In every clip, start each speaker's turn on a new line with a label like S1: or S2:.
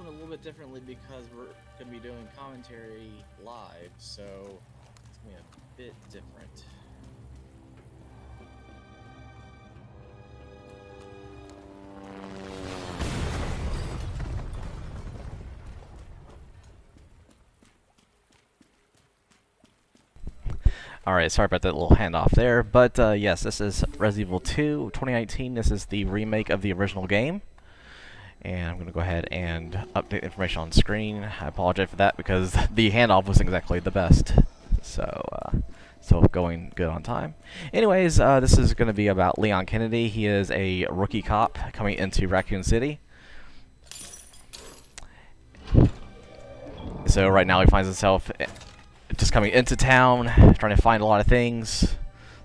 S1: a little bit differently because we're going to be doing commentary live, so it's going to be a bit different.
S2: Alright, sorry about that little handoff there, but yes, this is Resident Evil 2 2019. This is the remake of the original game. And I'm going to go ahead and update information on screen. I apologize for that because the handoff wasn't exactly the best. So going good on time. Anyways, this is going to be about Leon Kennedy. He is a rookie cop coming into Raccoon City. So right now he finds himself just coming into town, trying to find a lot of things,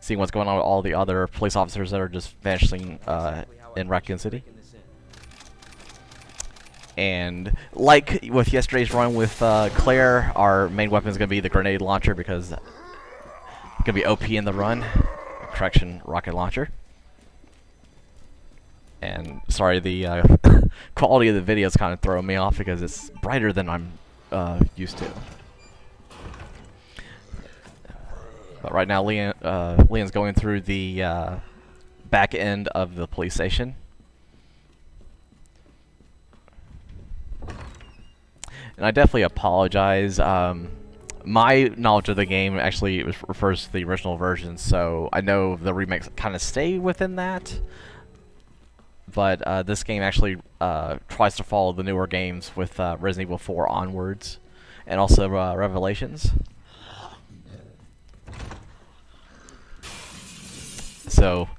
S2: seeing what's going on with all the other police officers that are just vanishing in Raccoon City. And like with yesterday's run with Claire, our main weapon is going to be the grenade launcher because it's going to be OP in the run. Correction, rocket launcher. And sorry, the quality of the video is kind of throwing me off because it's brighter than I'm used to. But right now, Leon's going through the back end of the police station. And I definitely apologize. My knowledge of the game actually refers to the original version, so I know the remakes kind of stay within that. But this game actually tries to follow the newer games with Resident Evil 4 onwards, and also Revelations. So,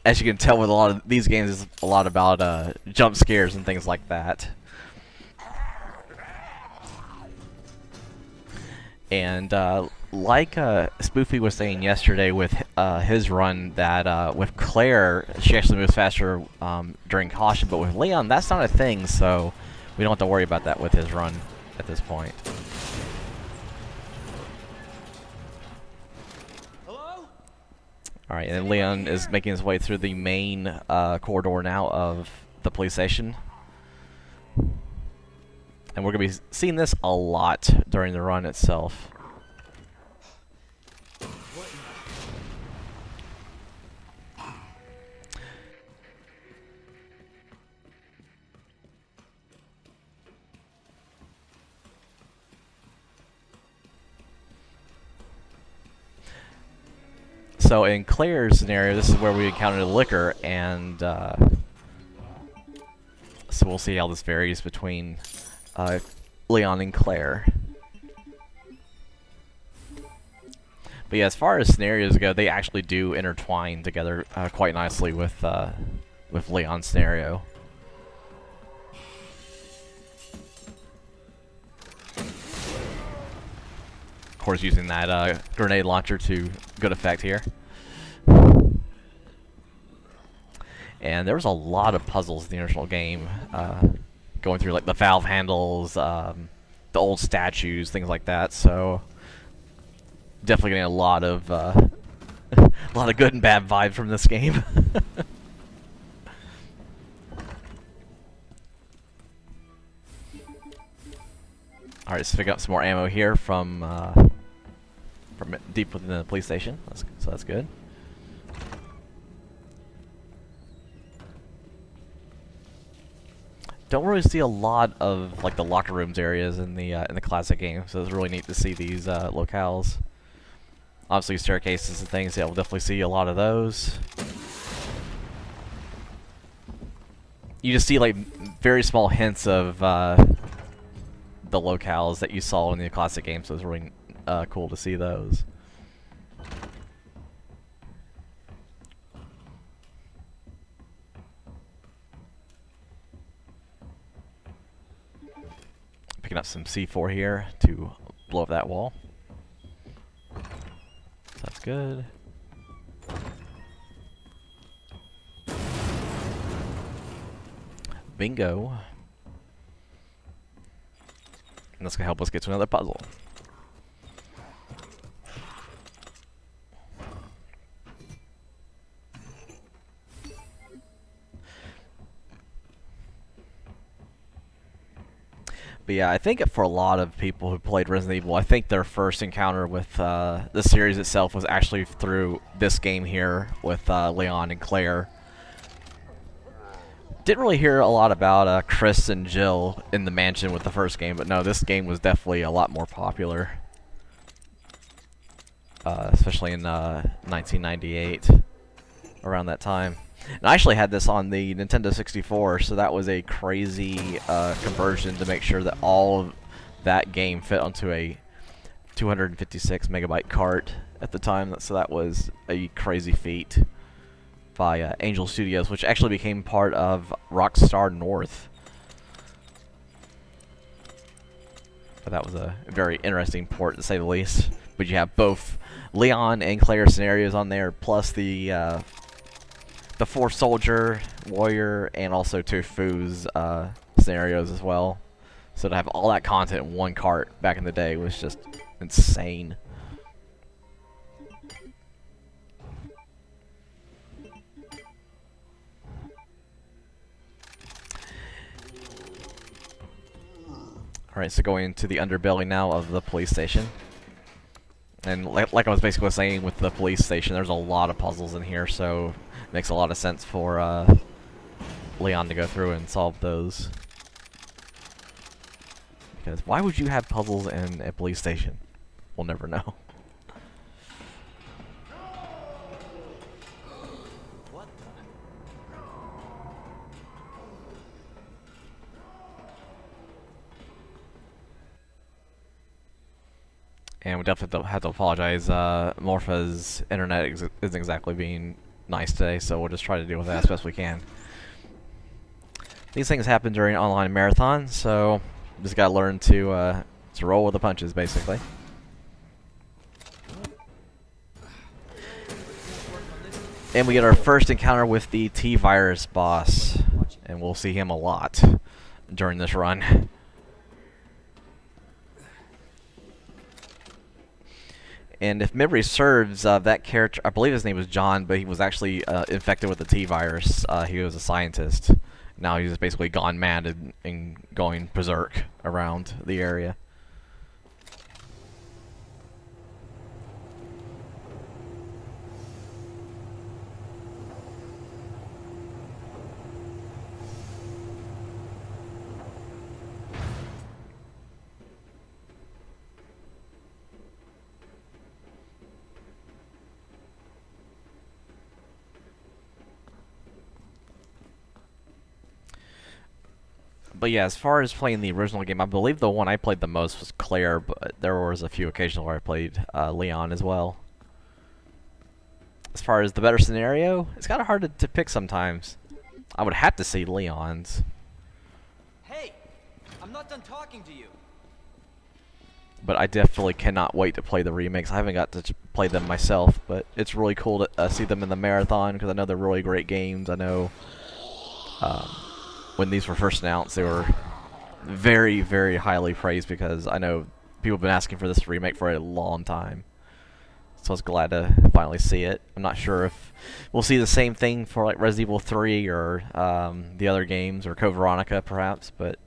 S2: as you can tell with a lot of these games, it's a lot about jump scares and things like that. And like Spoofy was saying yesterday with his run, that with Claire, she actually moves faster during caution, but with Leon, that's not a thing, so we don't have to worry about that with his run at this point.
S1: Hello?
S2: Alright, and Leon is making his way through the main corridor now of the police station. And we're going to be seeing this a lot during the run itself. So in Claire's scenario, this is where we encounter the liquor, and so we'll see how this varies between Leon and Claire. But yeah, as far as scenarios go, they actually do intertwine together quite nicely with Leon's scenario. Of course, using that grenade launcher to good effect here. And there was a lot of puzzles in the original game, going through like the valve handles, the old statues, things like that. So definitely getting a lot of good and bad vibes from this game. All right, let's pick up some more ammo here from deep within the police station. So that's good. Don't really see a lot of like the locker rooms areas in the classic game, so it's really neat to see these locales. Obviously, staircases and things. Yeah, we'll definitely see a lot of those. You just see like very small hints of the locales that you saw in the classic game, so it's really cool to see those. Picking up some C4 here to blow up that wall. So that's good. Bingo. And that's going to help us get to another puzzle. But yeah, I think for a lot of people who played Resident Evil, I think their first encounter with the series itself was actually through this game here with Leon and Claire. Didn't really hear a lot about Chris and Jill in the mansion with the first game, but no, this game was definitely a lot more popular. Especially in 1998, around that time. And I actually had this on the Nintendo 64, so that was a crazy conversion to make sure that all of that game fit onto a 256 megabyte cart at the time. So that was a crazy feat by Angel Studios, which actually became part of Rockstar North. But that was a very interesting port, to say the least. But you have both Leon and Claire scenarios on there, plus the four soldier, warrior, and also Tofu's scenarios as well. So to have all that content in one cart back in the day was just insane. Alright, so going into the underbelly now of the police station. And like I was basically saying with the police station, there's a lot of puzzles in here, so it makes a lot of sense for Leon to go through and solve those. Because why would you have puzzles in a police station? We'll never know. And we definitely have to apologize. Morpha's internet isn't exactly being nice today, so we'll just try to deal with that as best we can. These things happen during online marathons, so just gotta learn to roll with the punches, basically. And we get our first encounter with the T-Virus boss, and we'll see him a lot during this run. And if memory serves, that character, I believe his name was John, but he was actually infected with the T-Virus. He was a scientist. Now he's just basically gone mad and going berserk around the area. But yeah, as far as playing the original game, I believe the one I played the most was Claire, but there was a few occasions where I played Leon as well. As far as the better scenario, it's kind of hard to pick sometimes. I would have to say Leon's.
S3: Hey, I'm not done talking to you.
S2: But I definitely cannot wait to play the remakes. I haven't got to play them myself, but it's really cool to see them in the marathon because I know they're really great games. I know when these were first announced, they were very, very highly praised because I know people have been asking for this remake for a long time. So I was glad to finally see it. I'm not sure if we'll see the same thing for like Resident Evil 3 or the other games or Code Veronica perhaps, but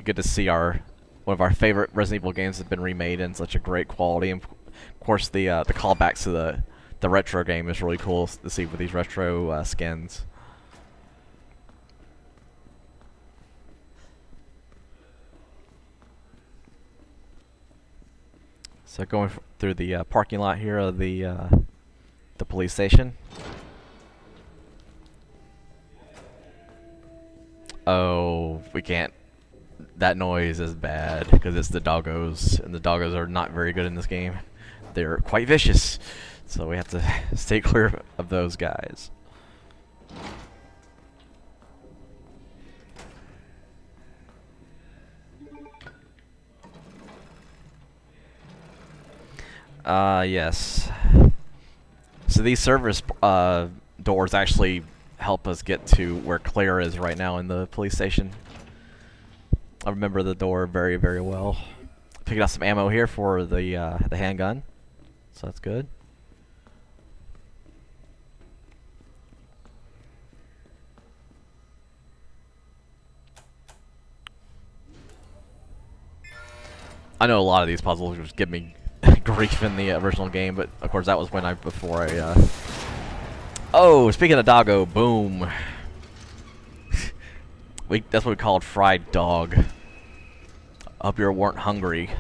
S2: good to see one of our favorite Resident Evil games has been remade in such a great quality. And of course, the callbacks to the retro game is really cool to see with these retro skins. So going through the parking lot here of the police station. Oh, we can't. That noise is bad because it's the doggos, and the doggos are not very good in this game. They're quite vicious, so we have to stay clear of those guys. Yes. So these service doors actually help us get to where Claire is right now in the police station. I remember the door very, very well. Picking up some ammo here for the handgun, so that's good. I know a lot of these puzzles just give me grief in the original game, but of course that was when before I. Oh, speaking of doggo, boom. That's what we called fried dog. Hope you weren't hungry.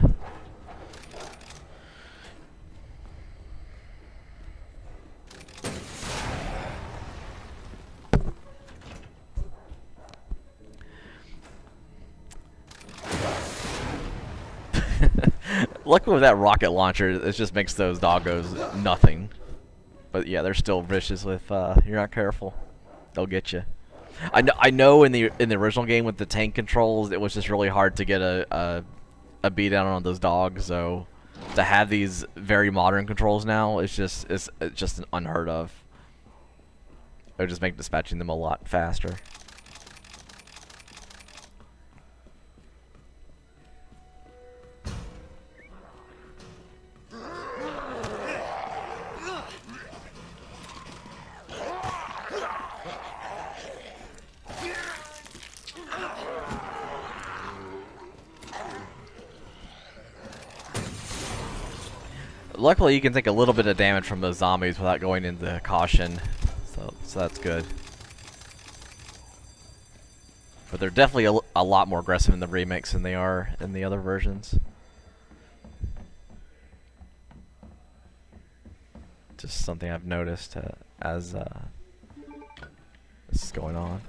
S2: Luckily with that rocket launcher, it just makes those doggos nothing. But yeah, they're still vicious if you're not careful. They'll get you. I know in the original game with the tank controls, it was just really hard to get a beat down on those dogs. So to have these very modern controls now, it's just unheard of. It would just make dispatching them a lot faster. Luckily, you can take a little bit of damage from those zombies without going into caution, so that's good. But they're definitely a lot more aggressive in the remakes than they are in the other versions. Just something I've noticed as this is going on.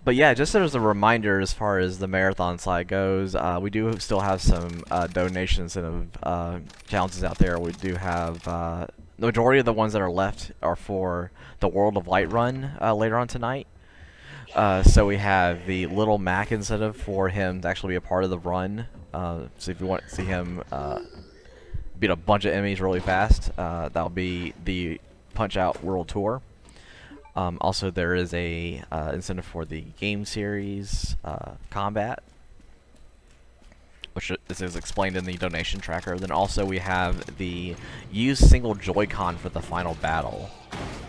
S2: But yeah, just as a reminder, as far as the marathon side goes, we do still have some donations and challenges out there. We do have the majority of the ones that are left are for the World of Light run later on tonight. So we have the Little Mac incentive for him to actually be a part of the run. So if you want to see him beat a bunch of enemies really fast, that'll be the Punch Out World Tour. Also, there is a incentive for the game series combat, which is explained in the donation tracker. Then also we have the use single Joy-Con for the final battle.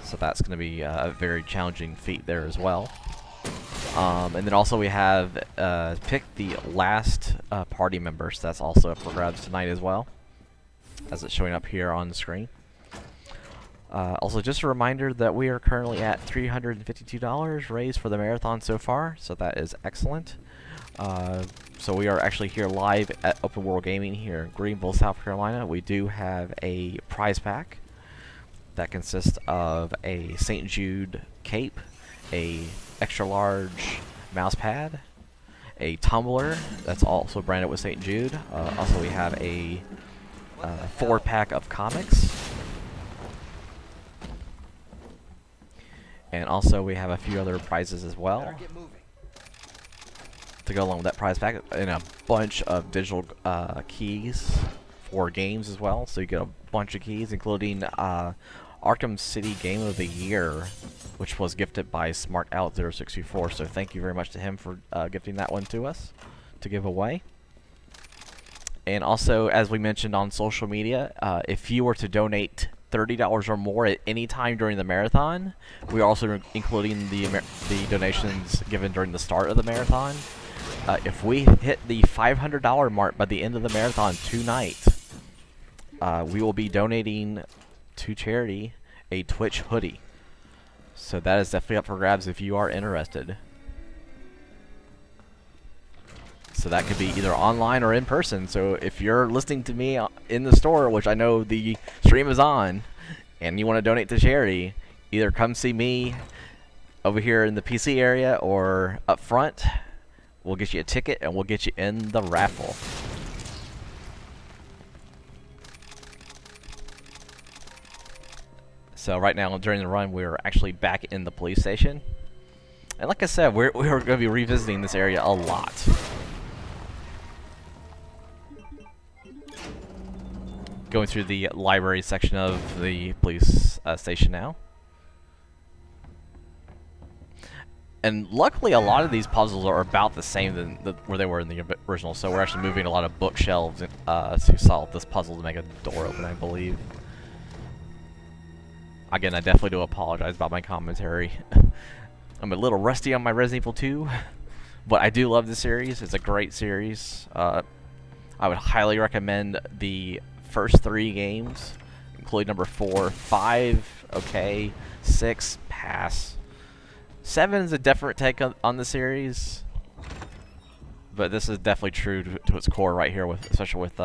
S2: So that's going to be a very challenging feat there as well. And then also we have pick the last party members. So that's also up for grabs tonight as well, as it's showing up here on the screen. Also, just a reminder that we are currently at $352 raised for the marathon so far, so that is excellent. So we are actually here live at Open World Gaming here in Greenville, South Carolina. We do have a prize pack that consists of a St. Jude cape, a extra large mouse pad, a tumbler that's also branded with St. Jude. Also, we have a 4-pack of comics. And also we have a few other prizes as well to go along with that prize pack, and a bunch of digital keys for games as well. So you get a bunch of keys, including Arkham City Game of the Year, which was gifted by SmartOut064. So thank you very much to him for gifting that one to us to give away. And also, as we mentioned on social media, if you were to donate $30 or more at any time during the marathon, we are also including the donations given during the start of the marathon. If we hit the $500 mark by the end of the marathon tonight, we will be donating to charity a Twitch hoodie. So that is definitely up for grabs if you are interested. So that could be either online or in person. So if you're listening to me in the store, which I know the stream is on, and you want to donate to charity, either come see me over here in the PC area or up front. We'll get you a ticket and we'll get you in the raffle. So right now during the run, we're actually back in the police station. And like I said, we're going to be revisiting this area a lot. Going through the library section of the police station now. And luckily, a lot of these puzzles are about the same than where they were in the original. So we're actually moving a lot of bookshelves to solve this puzzle to make a door open, I believe. Again, I definitely do apologize about my commentary. I'm a little rusty on my Resident Evil 2, but I do love the series. It's a great series. I would highly recommend the first 3 games, including number 4, 5, okay, 6, pass. 7 is a different take on the series, but this is definitely true to its core right here, with especially with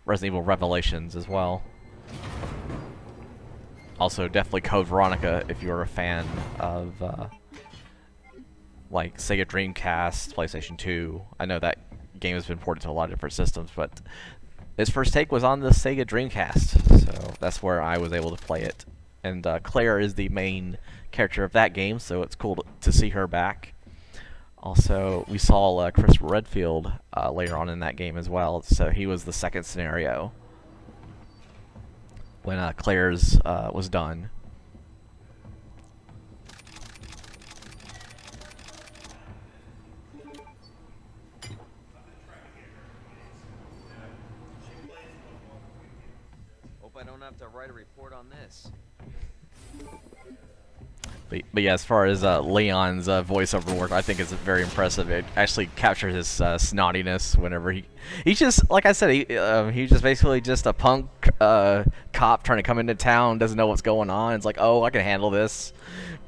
S2: Resident Evil Revelations as well. Also, definitely Code Veronica if you're a fan of like Sega Dreamcast, PlayStation 2. I know that game has been ported to a lot of different systems, but its first take was on the Sega Dreamcast, so that's where I was able to play it. And Claire is the main character of that game, so it's cool to see her back. Also, we saw Chris Redfield later on in that game as well, so he was the second scenario when Claire's was done.
S3: Hope I don't have to write a report on this.
S2: But yeah, as far as Leon's voiceover work, I think it's very impressive. It actually captures his snottiness whenever he's just, like I said, he's just basically just a punk cop trying to come into town, doesn't know what's going on. It's like, oh, I can handle this.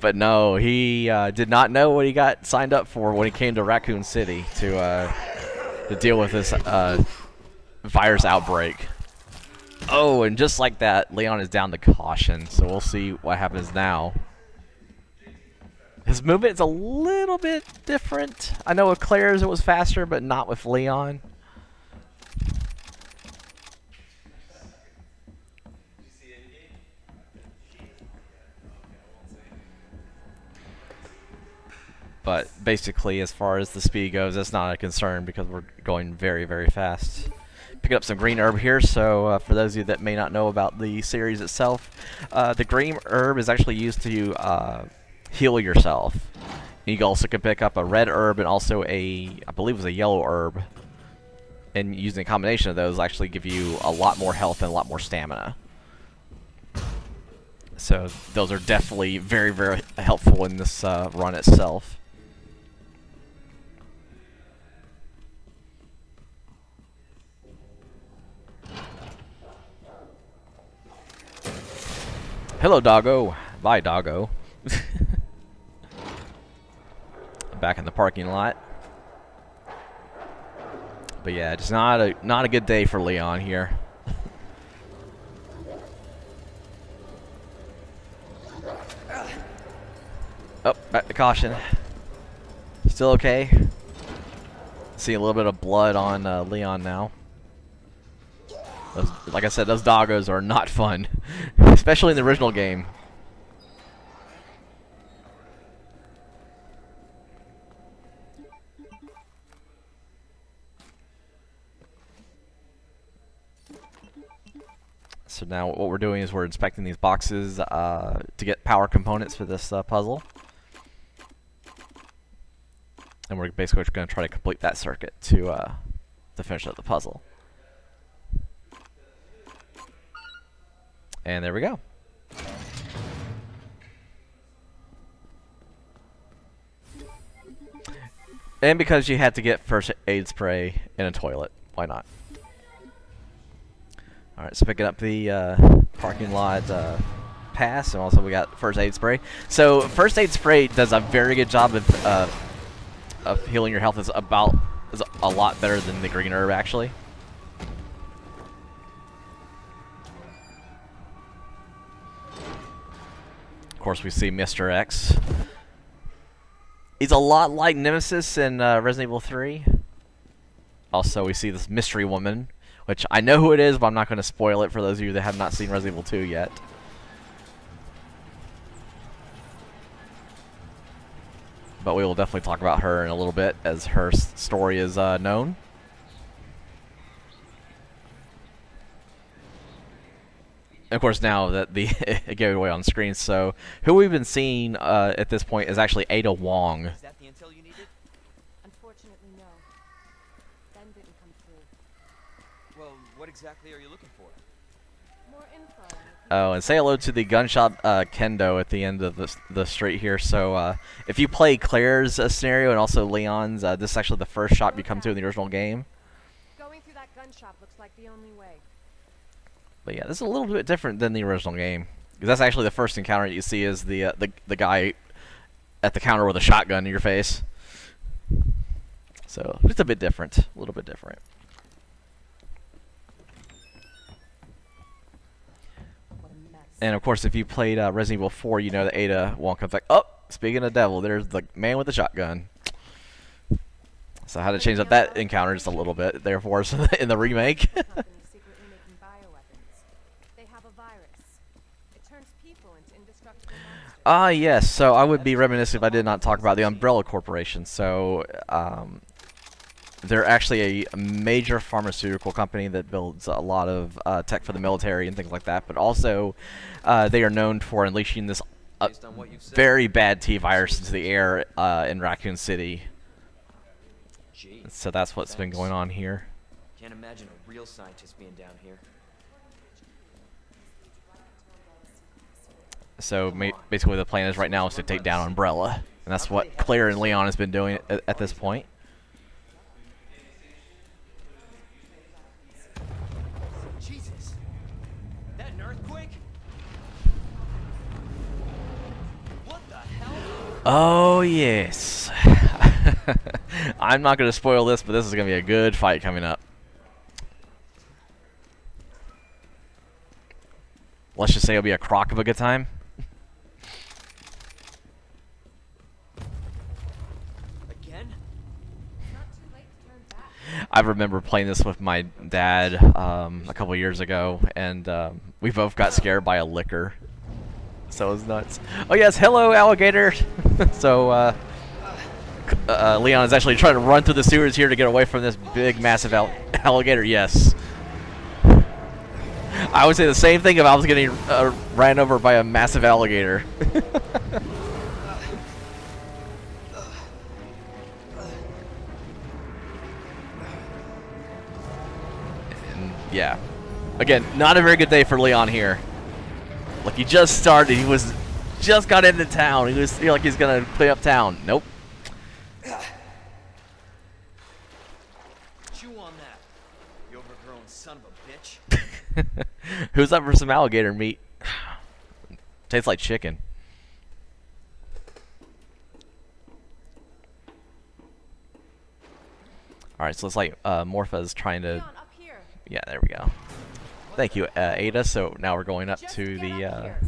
S2: But no, he did not know what he got signed up for when he came to Raccoon City to deal with this virus outbreak. Oh, and just like that, Leon is down to caution, so we'll see what happens now. His movement is a little bit different. I know with Claire's it was faster, but not with Leon. But basically, as far as the speed goes, that's not a concern because we're going very, very fast. Picking up some green herb here, so for those of you that may not know about the series itself, the green herb is actually used to heal yourself. You also can pick up a red herb and also I believe it was a yellow herb. And using a combination of those will actually give you a lot more health and a lot more stamina. So those are definitely very, very helpful in this run itself. Hello, doggo. Bye, doggo. Back in the parking lot. But yeah, it's not a good day for Leon here. Oh, back to caution. Still okay. See a little bit of blood on Leon now. Like I said, those doggos are not fun, especially in the original game. So now what we're doing is we're inspecting these boxes to get power components for this puzzle. And we're basically going to try to complete that circuit to finish up the puzzle. And there we go. And because you had to get first aid spray in a toilet, why not? Alright, so picking up the parking lot pass, and also we got first aid spray. So first aid spray does a very good job of healing your health. Is a lot better than the green herb, actually. Of course, we see Mr. X. He's a lot like Nemesis in Resident Evil 3. Also, we see this mystery woman, which I know who it is, but I'm not going to spoil it for those of you that have not seen Resident Evil 2 yet. But we will definitely talk about her in a little bit as her story is known. And of course, now that it gave it away on screen, so who we've been seeing at this point is actually Ada Wong.
S3: Is that the intel you needed?
S4: Unfortunately, no. Ben didn't come through.
S3: Well, what exactly are you looking for?
S4: More info on the
S2: Oh, and say hello to the gun shop Kendo at the end of the street here. So if you play Claire's scenario and also Leon's, this is actually the first shop you come to in the original game.
S4: Going through that gun shop looks like the only way.
S2: But yeah, this is a little bit different than the original game. Because that's actually the first encounter you see is the guy at the counter with a shotgun in your face. So just a bit different, a little bit different. And of course, if you played Resident Evil 4, you know that Ada won't come back. Oh, speaking of devil, there's the man with the shotgun. So I had to change up that encounter just a little bit, therefore, in the remake.
S4: Company's secretly making bioweapons. They have a virus. It turns people into indestructible monsters.
S2: Yes. So I would be remiss if I did not talk about the Umbrella Corporation. So they're actually a major pharmaceutical company that builds a lot of tech for the military and things like that. But also, they are known for unleashing this very bad T virus into the air in Raccoon City. So that's what's been going on here.
S3: Can't imagine a real scientist being down here.
S2: So basically, the plan is right now is to take down Umbrella, and that's what Claire and Leon has been doing at this point.
S3: Jesus, that an earthquake? What the hell?
S2: Oh yes. I'm not going to spoil this, but this is going to be a good fight coming up. Let's just say it'll be a crock of a good time.
S3: Again?
S4: Not too late to turn back.
S2: I remember playing this with my dad a couple years ago, and we both got scared by a licker. So it was nuts. Oh yes, hello alligator. So Leon is actually trying to run through the sewers here to get away from this big, massive alligator. Yes. I would say the same thing if I was getting ran over by a massive alligator. And yeah. Again, not a very good day for Leon here. Like, he just started. He was just got into town. He was like he's gonna clean up town. Nope.
S3: Chew on that, you overgrown son of a bitch.
S2: Who's up for some alligator meat? Tastes like chicken. Alright, so it's like Morpha is trying to...
S4: Leon, up here.
S2: Yeah, there we go. Thank you, Ada. So now we're going up
S4: Just
S2: to
S4: get
S2: the
S4: up here.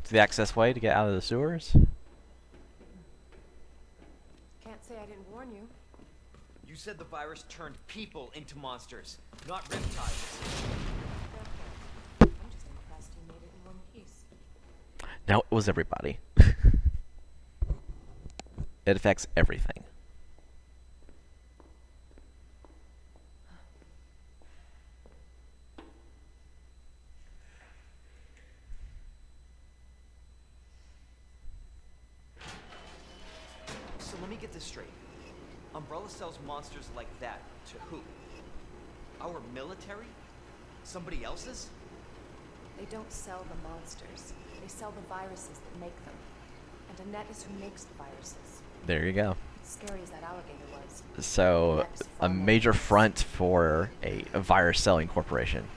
S2: to the access way to get out of the sewers.
S4: Can't say I didn't warn you.
S3: You said the virus turned people into monsters, not riptides.
S4: I'm just impressed you made it in one piece.
S2: No, it was everybody. It affects everything.
S3: So let me get this straight. Umbrella sells monsters like that to who? Our military? Somebody else's?
S4: They don't sell the monsters. They sell the viruses that make them. And Annette is who makes the viruses.
S2: There you go.
S4: Scary as that alligator was.
S2: So,
S4: Annette is
S2: a
S4: far more
S2: major
S4: dangerous.
S2: front for a virus selling corporation.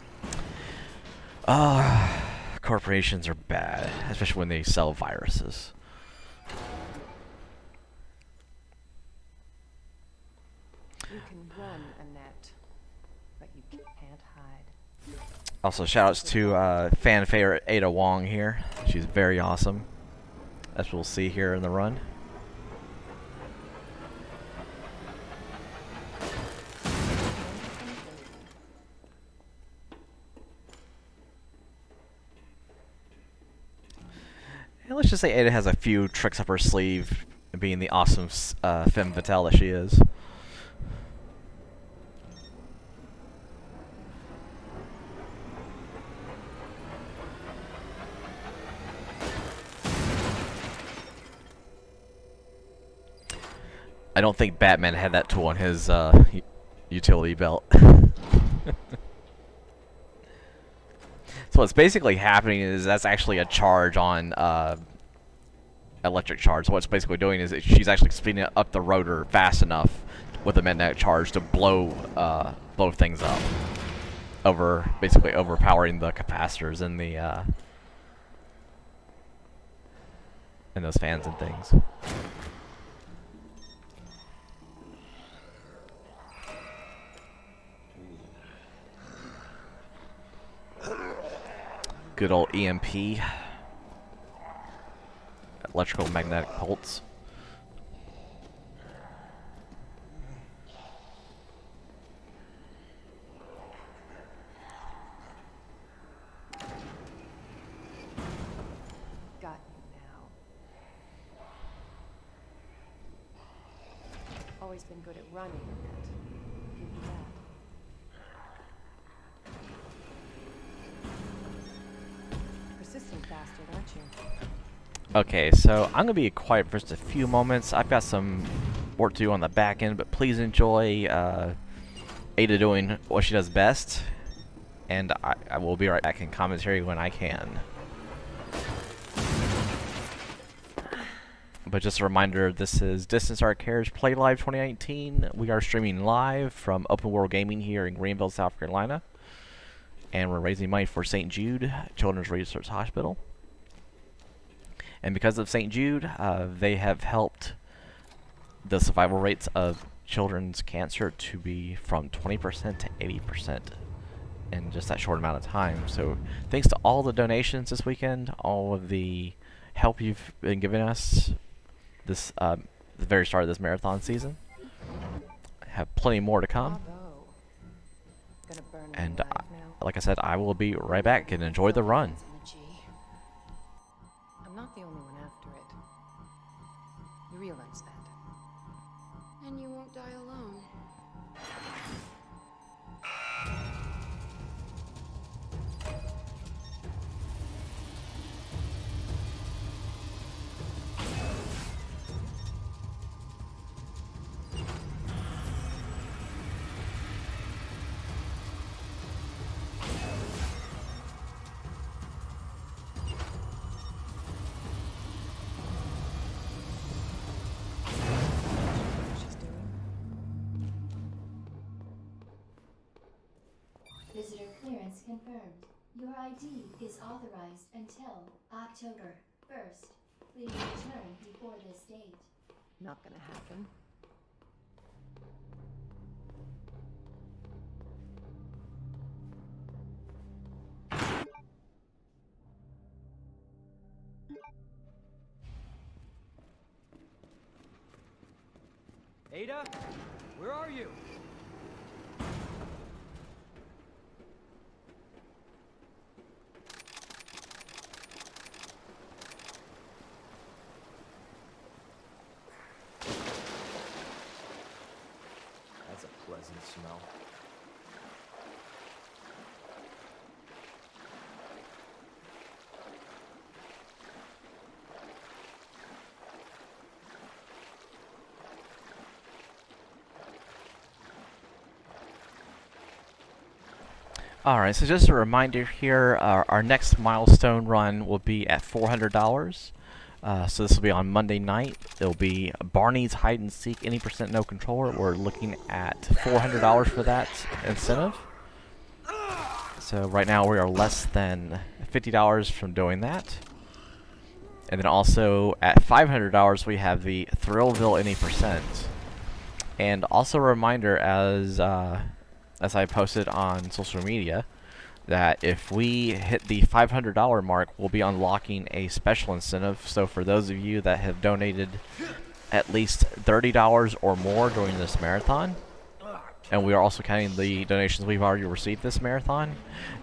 S2: Corporations are bad, especially when they sell viruses.
S4: You can run, Annette, but you can't hide.
S2: Also, shoutouts to fan favorite Ada Wong here. She's very awesome, as we'll see here in the run. And let's just say Ada has a few tricks up her sleeve, being the awesome femme fatale that she is. I don't think Batman had that tool on his utility belt. So So what's basically happening is that's actually a charge on electric charge. So what's basically doing is she's actually speeding up the rotor fast enough with a magnetic charge to blow things up, basically overpowering the capacitors in the in those fans and things. Good old EMP, electrical magnetic pulse.
S4: Got you now. Always been good at running, Annette. Give you that. Persistent bastard, aren't you?
S2: Okay, so I'm gonna be quiet for just a few moments. I've got some work to do on the back end, but please enjoy Ada doing what she does best, and I will be right back in commentary when I can. But just a reminder, this is Distance Art Carriage Play Live 2019. We are streaming live from Open World Gaming here in Greenville, South Carolina. And we're raising money for St. Jude Children's Research Hospital. And because of St. Jude, they have helped the survival rates of children's cancer to be from 20% to 80% in just that short amount of time. So thanks to all the donations this weekend, all of the help you've been giving us this the very start of this marathon season. I have plenty more to come.
S4: Bravo. Gonna burn me
S2: And
S4: alive now.
S2: like I said, I will be right back and enjoy the run.
S4: I'm not the only one after it. You realize that?
S5: And you won't die alone.
S4: She's doing.
S6: Visitor clearance confirmed. Your ID is authorized until October 1st. Please return before this date.
S4: Not gonna happen.
S3: Ada, where are you? That's a pleasant smell.
S2: Alright, so just a reminder here, our next milestone run will be at $400. So this will be on Monday night. It'll be Barney's Hide and Seek, any percent no controller. We're looking at $400 for that incentive. So right now we are less than $50 from doing that. And then also at $500 we have the Thrillville any percent. And also a reminder, as I posted on social media, that if we hit the $500 mark, we'll be unlocking a special incentive. So for those of you that have donated at least $30 or more during this marathon, and we are also counting the donations we've already received this marathon,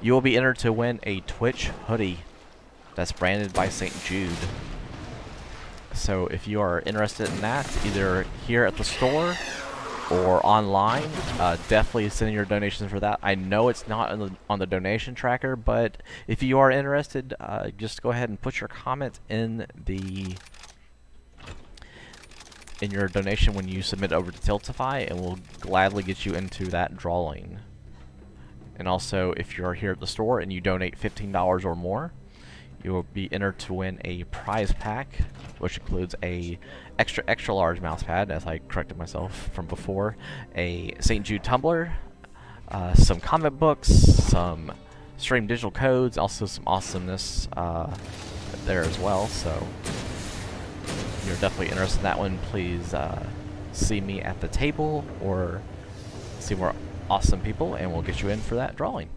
S2: you will be entered to win a Twitch hoodie that's branded by St. Jude. So if you are interested in that, either here at the store or online, definitely send in your donations for that. I know it's not on the donation tracker, but if you are interested, just go ahead and put your comment in your donation when you submit over to Tiltify, and we'll gladly get you into that drawing. And also, if you're here at the store and you donate $15 or more, you will be entered to win a prize pack, which includes a extra large mouse pad, as I corrected myself from before, a St. Jude tumbler, some comic books, some stream digital codes, also some awesomeness there as well. So if you're definitely interested in that one, please see me at the table or see more awesome people, and we'll get you in for that drawing.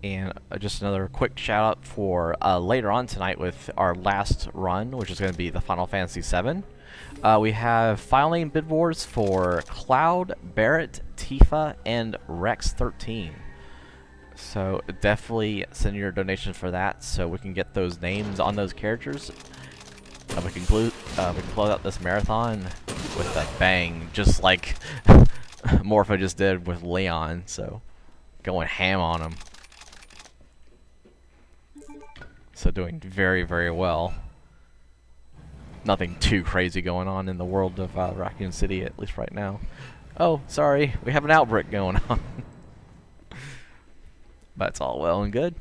S2: And just another quick shout out for later on tonight with our last run, which is going to be the Final Fantasy VII. We have filing bid wars for Cloud, Barrett, Tifa, and Rex 13. So definitely send your donations for that, so we can get those names on those characters. We can close out this marathon with a bang, just like Morpha just did with Leon. So going ham on him. So doing very, very well. Nothing too crazy going on in the world of Raccoon City, at least right now. Oh, sorry, we have an outbreak going on. But it's all well and good.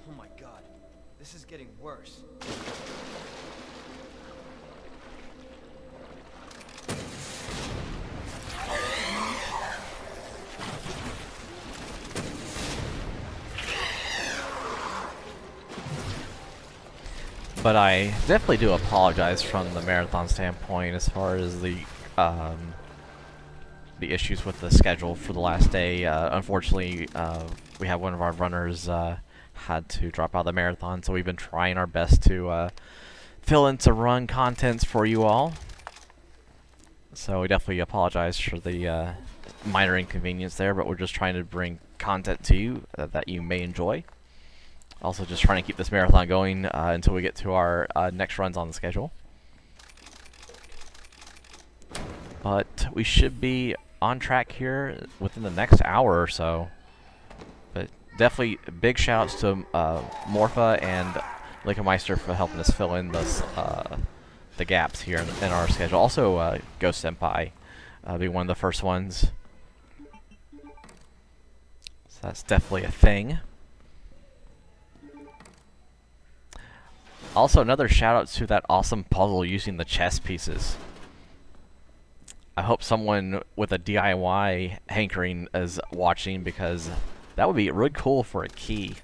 S3: Oh my god, this is getting worse.
S2: But I definitely do apologize from the marathon standpoint as far as the issues with the schedule for the last day. Unfortunately, we have one of our runners had to drop out of the marathon, so we've been trying our best to fill in some run contents for you all. So we definitely apologize for the minor inconvenience there, but we're just trying to bring content to you that you may enjoy. Also just trying to keep this marathon going until we get to our next runs on the schedule. But we should be on track here within the next hour or so. But definitely big shout outs to Morpha and Lickemeister for helping us fill in the gaps here in our schedule. Also Ghost Senpai being one of the first ones. So that's definitely a thing. Also, another shout out to that awesome puzzle using the chess pieces. I hope someone with a DIY hankering is watching, because that would be really cool for a key.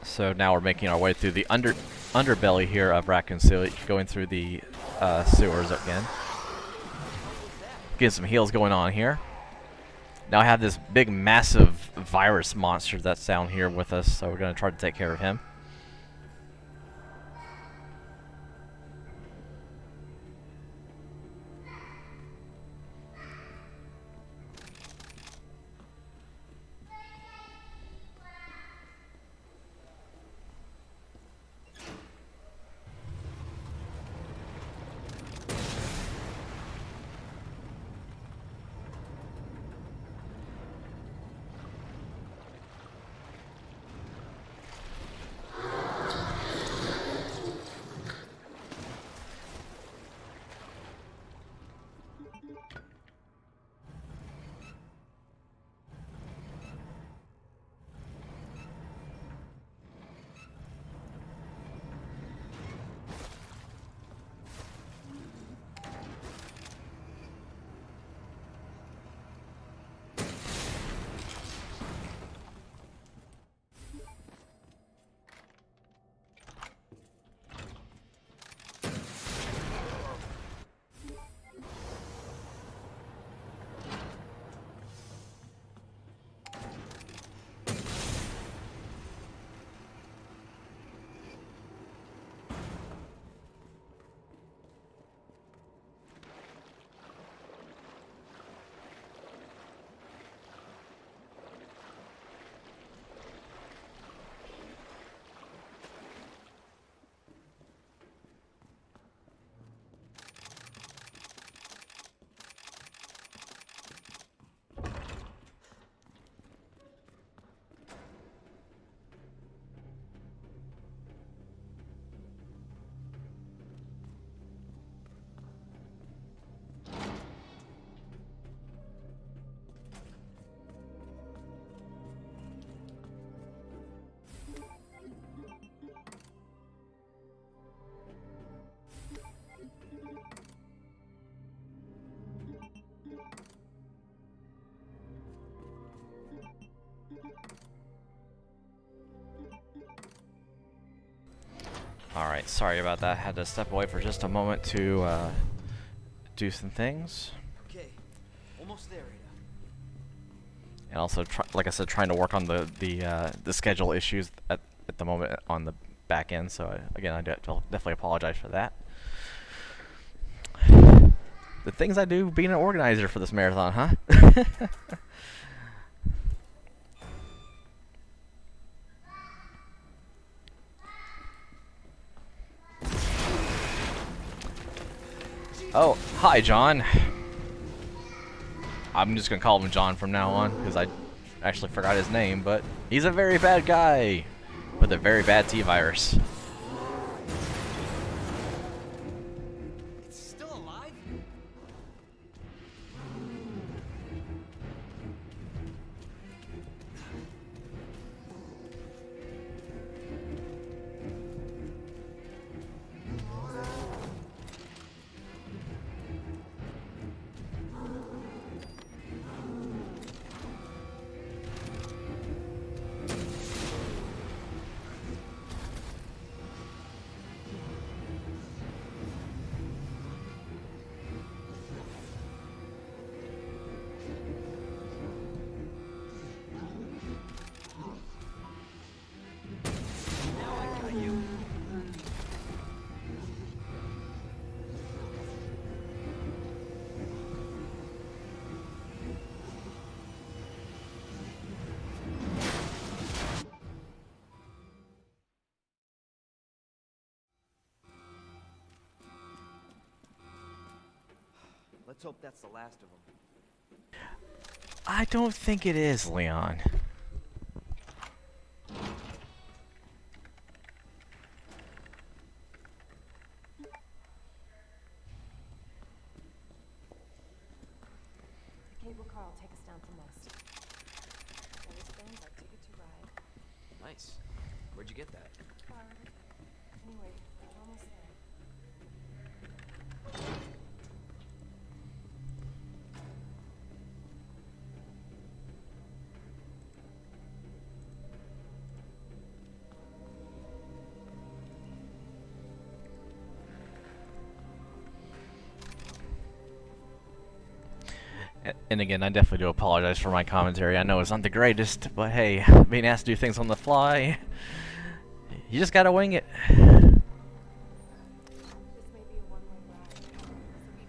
S2: So now we're making our way through the underbelly here of Raccoon City, going through the sewers again. Getting some heals going on here. Now I have this big, massive virus monster that's down here with us, so we're going to try to take care of him. Alright, sorry about that. I had to step away for just a moment to do some things.
S3: Okay, almost there, Ada.
S2: And also, like I said, trying to work on the schedule issues at the moment on the back end. So again, I definitely apologize for that. The things I do being an organizer for this marathon, huh? Oh, hi, John. I'm just gonna call him John from now on because I actually forgot his name, but he's a very bad guy with a very bad T-virus.
S3: It's still alive? Now I got you. Let's hope that's the last of them.
S2: I don't think it is, Leon.
S4: Cable car will take us down to Nest. Always friends, our ticket to ride.
S3: Nice. Where'd you get that?
S4: Borrowed it. Anyway, we're almost there.
S2: And again, I definitely do apologize for my commentary. I know it's not the greatest, but hey, being asked to do things on the fly, you just gotta wing it.
S4: This may be a one-way ride, so be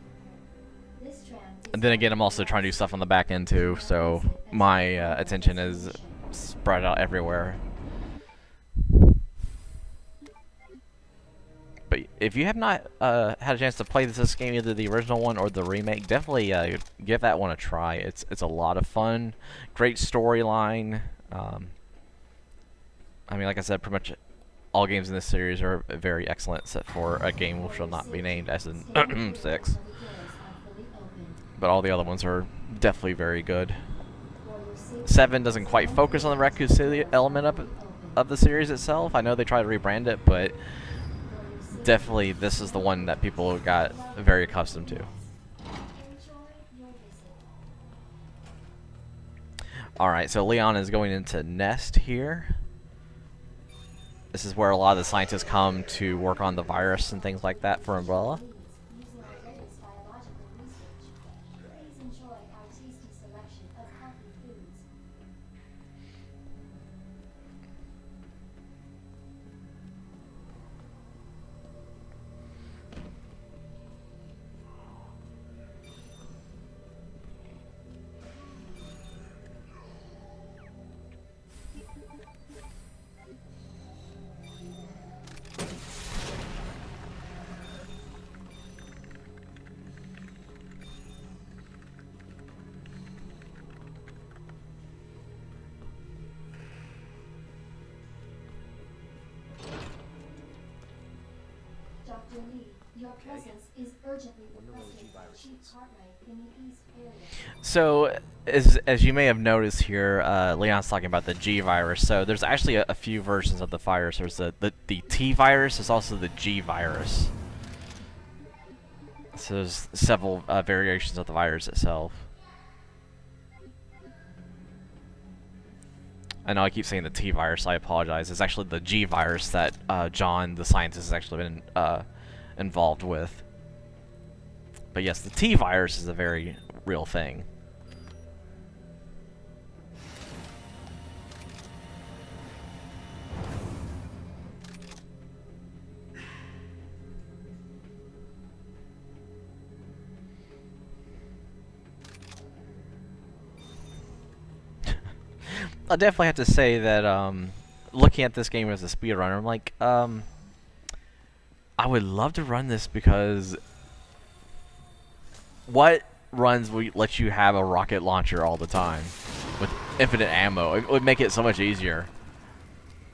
S4: prepared.
S6: This tram
S2: And then again, I'm also trying to do stuff on the back end too, so my attention is spread out everywhere. But if you have not had a chance to play this game, either the original one or the remake, definitely give that one a try. It's a lot of fun, great storyline. I mean, like I said, pretty much all games in this series are very excellent, except for a game which shall not be named, as in 6. But all the other ones are definitely very good. 7 doesn't quite focus on the Raccoon City element of the series itself. I know they try to rebrand it, but definitely this is the one that people got very accustomed to. Alright, so Leon is going into Nest here. This is where a lot of the scientists come to work on the virus and things like that for Umbrella.
S6: Using our latest biological research. Please enjoy our tasty selection of healthy foods. Dr. Lee, your presence is urgently
S3: Wonder where the
S6: requested by
S3: G-virus
S6: Chief
S3: is.
S6: Cartwright in the East area.
S2: So, as you may have noticed here, Leon's talking about the G virus. So there's actually a few versions of the virus. There's the T virus. There's also the G virus. So there's several variations of the virus itself. I know I keep saying the T virus, I apologize. It's actually the G virus that John, the scientist, has actually been involved with. But yes, the T virus is a very real thing. I definitely have to say that looking at this game as a speedrunner, I'm like, I would love to run this because what runs will let you have a rocket launcher all the time with infinite ammo? It would make it so much easier.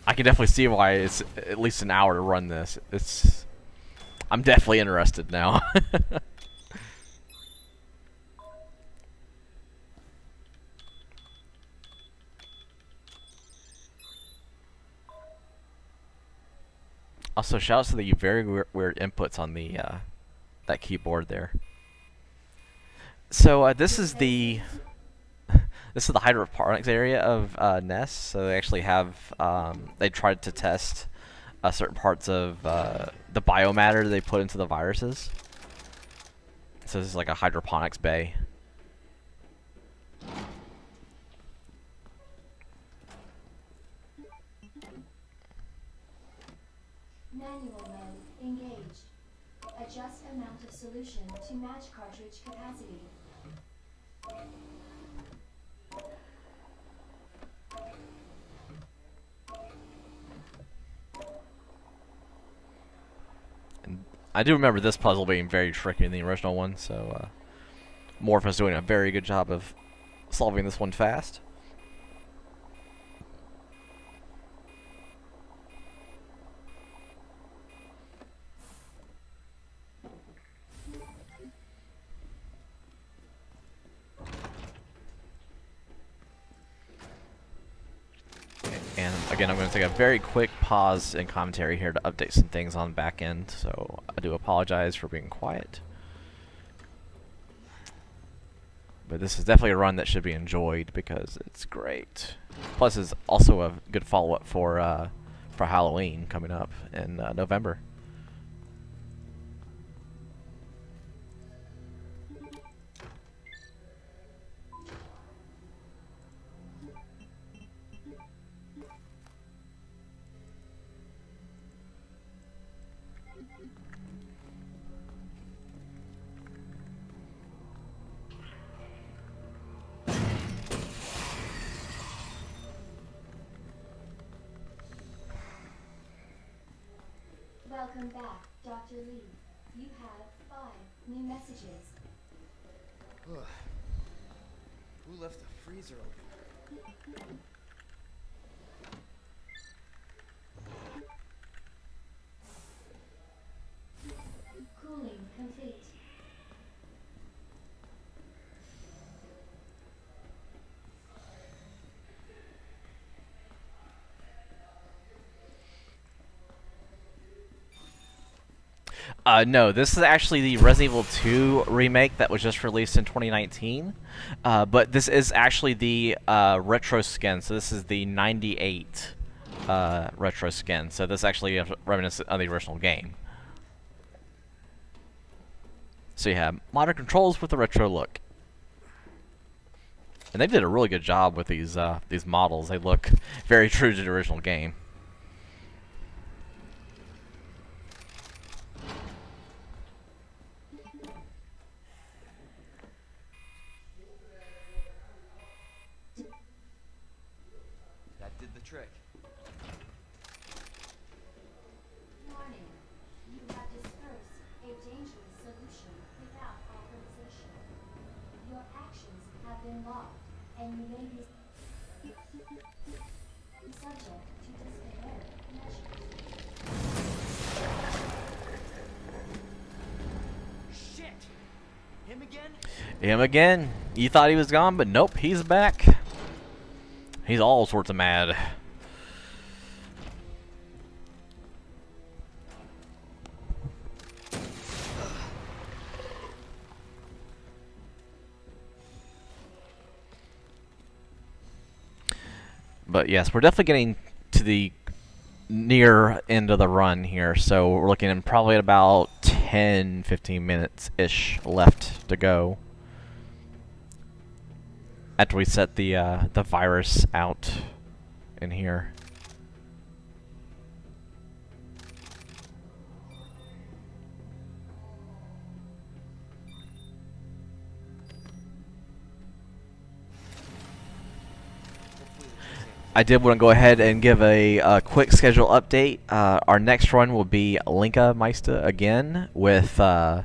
S2: I can definitely see why it's at least an hour to run this. I'm definitely interested now. Also, shoutouts to the very weird inputs on the that keyboard there. So this is the hydroponics area of Nest. So they actually have they tried to test certain parts of the biomatter they put into the viruses. So this is like a hydroponics bay.
S6: Manual mode engaged. Adjust amount of solution to match cartridge capacity.
S2: And I do remember this puzzle being very tricky in the original one, so Morpha's doing a very good job of solving this one fast. And again, I'm going to take a very quick pause in commentary here to update some things on back end, so I do apologize for being quiet. But this is definitely a run that should be enjoyed because it's great. Plus, it's also a good follow-up for Halloween coming up in November.
S6: Welcome back, Dr. Lee. You have 5 new messages.
S3: Ugh. Who left the freezer open?
S6: Cooling complete.
S2: No, this is actually the Resident Evil 2 remake that was just released in 2019. But this is actually the retro skin, so this is the 98 retro skin. So this actually is reminiscent of the original game. So you have modern controls with a retro look. And they did a really good job with these models. They look very true to the original game.
S3: That did the trick.
S6: Warning. You have dispersed a dangerous solution without authorization. Your actions have been logged, and you may be subject to disciplinary measures.
S3: Shit! Him again?
S2: Him again. You thought he was gone, but nope, he's back. He's all sorts of mad. But yes, we're definitely getting to the near end of the run here, so we're looking at probably at about 10-15 minutes-ish left to go after we set the virus out in here. I did want to go ahead and give a quick schedule update. Our next run will be Linka Meister again with Bram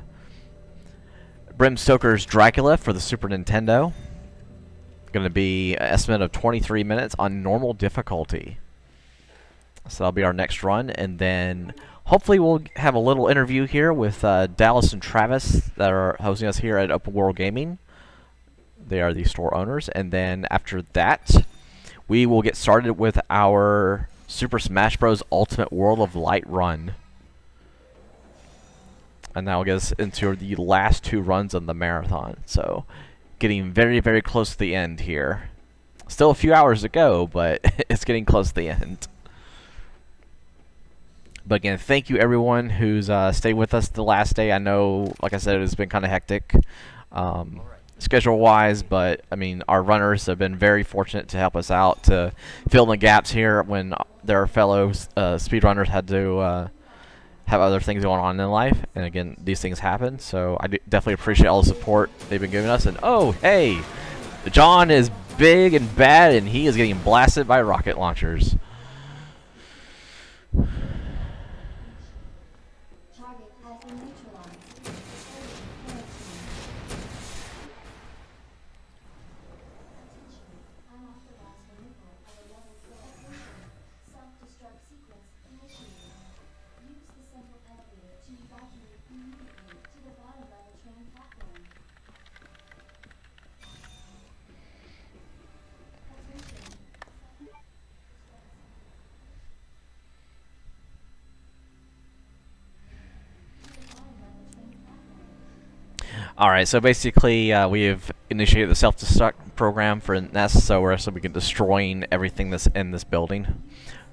S2: Stoker's Dracula for the Super Nintendo. Going to be an estimate of 23 minutes on normal difficulty. So that'll be our next run, and then hopefully we'll have a little interview here with Dallas and Travis that are hosting us here at Open World Gaming. They are the store owners, and then after that, we will get started with our Super Smash Bros. Ultimate World of Light run. And that will get us into the last 2 runs of the marathon. So, getting very, very close to the end here. Still a few hours to go, but it's getting close to the end. But again, thank you everyone who's stayed with us the last day. I know, like I said, it's been kind of hectic. Schedule-wise, but I mean, our runners have been very fortunate to help us out to fill in the gaps here when their fellow speedrunners had to have other things going on in life. And again, these things happen, so I definitely appreciate all the support they've been giving us. And oh, hey, John is big and bad, and he is getting blasted by rocket launchers.
S6: Target has been neutralized. Unauthorized removal of a level 4 self-destruct sequence initiated. Use the central elevator to evacuate immediately to the bottom level train platform. Attention.
S2: Alright, so basically we have initiated the self-destruct program for Nest, so we're actually destroying everything that's in this building.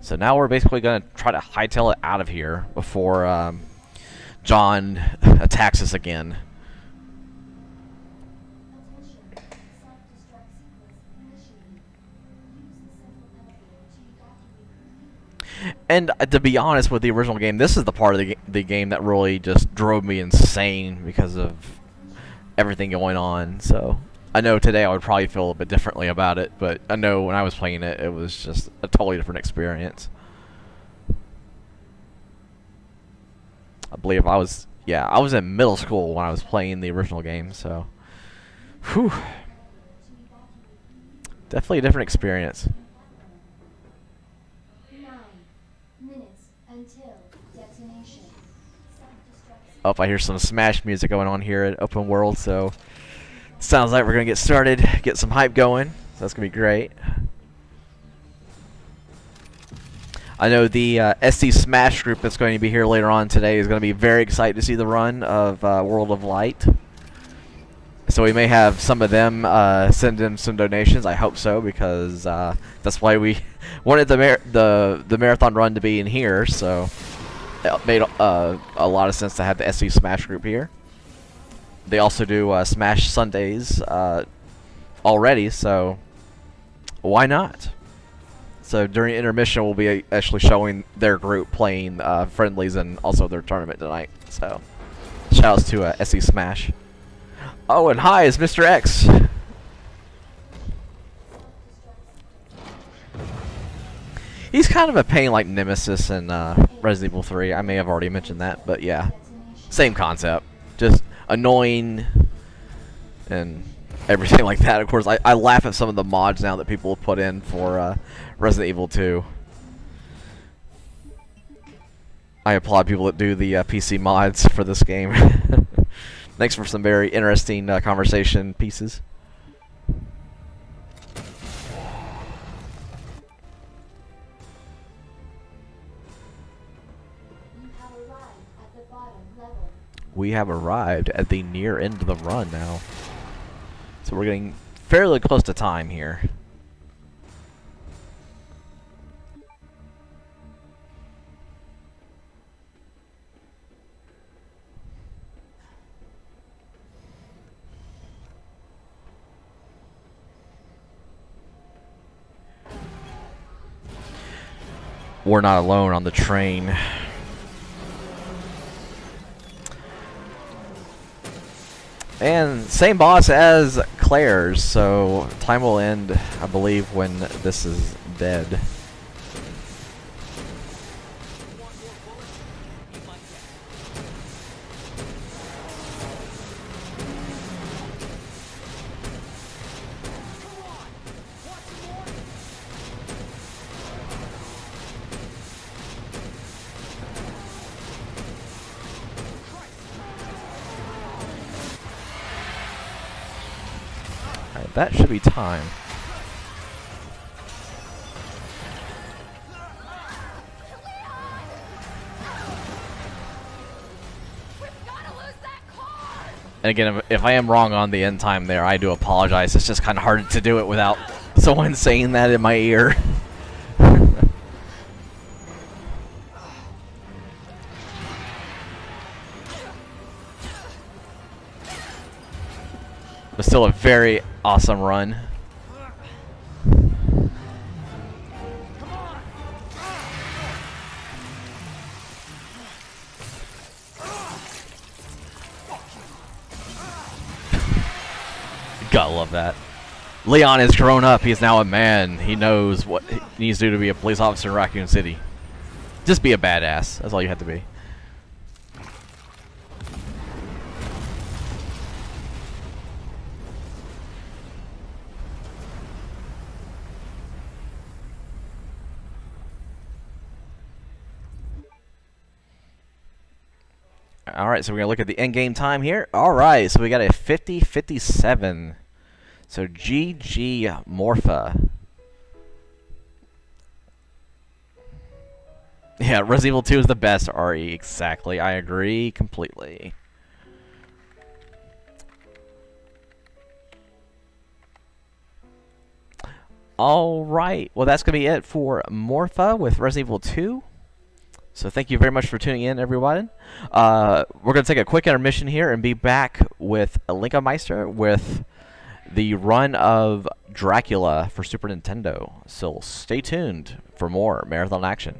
S2: So now we're basically going to try to hightail it out of here before John attacks us again.
S6: Attention. Self-destruct sequence initiated. Use the central elevator to evacuate.
S2: And to be honest with the original game, this is the part of the game that really just drove me insane because of everything going on. So I know today I would probably feel a little bit differently about it, but I know when I was playing it, it was just a totally different experience. I believe I was in middle school when I was playing the original game, so whew. Definitely a different experience.
S6: 9 minutes until detonation. Self-destruct
S2: Oh, I hear some Smash music going on here at Open World, so sounds like we're going to get started, get some hype going. So that's going to be great. I know the SD Smash group that's going to be here later on today is going to be very excited to see the run of World of Light. So we may have some of them send in some donations. I hope so, because that's why we wanted the marathon run to be in here. So it made a lot of sense to have the SD Smash group here. They also do Smash Sundays already, so why not? So during intermission, we'll be actually showing their group playing friendlies and also their tournament tonight. So shoutouts to SD Smash. Oh, and hi, it's Mr. X. He's kind of a pain like Nemesis in Resident Evil 3. I may have already mentioned that, but yeah. Same concept. Just annoying and everything like that. Of course, I laugh at some of the mods now that people have put in for Resident Evil 2. I applaud people that do the PC mods for this game. Thanks for some very interesting conversation pieces. We have arrived at the near end of the run now. So we're getting fairly close to time here. we're not alone on the train. And same boss as Claire's, so time will end, I believe, when this is dead. Alright, that should be time. And again, if I am wrong on the end time there, I do apologize. It's just kind of hard to do it without someone saying that in my ear. But still a very awesome run. Gotta love that. Leon has grown up. He's now a man. He knows what he needs to do to be a police officer in Raccoon City. Just be a badass. That's all you have to be. Alright, so we're going to look at the end-game time here. Alright, so we got a 50-57. So GG Morpha. Yeah, Resident Evil 2 is the best RE. Exactly. I agree completely. Alright, well that's going to be it for Morpha with Resident Evil 2. So thank you very much for tuning in, everyone. We're going to take a quick intermission here and be back with Linka Meister with the run of Dracula for Super Nintendo. So stay tuned for more Marathon Action.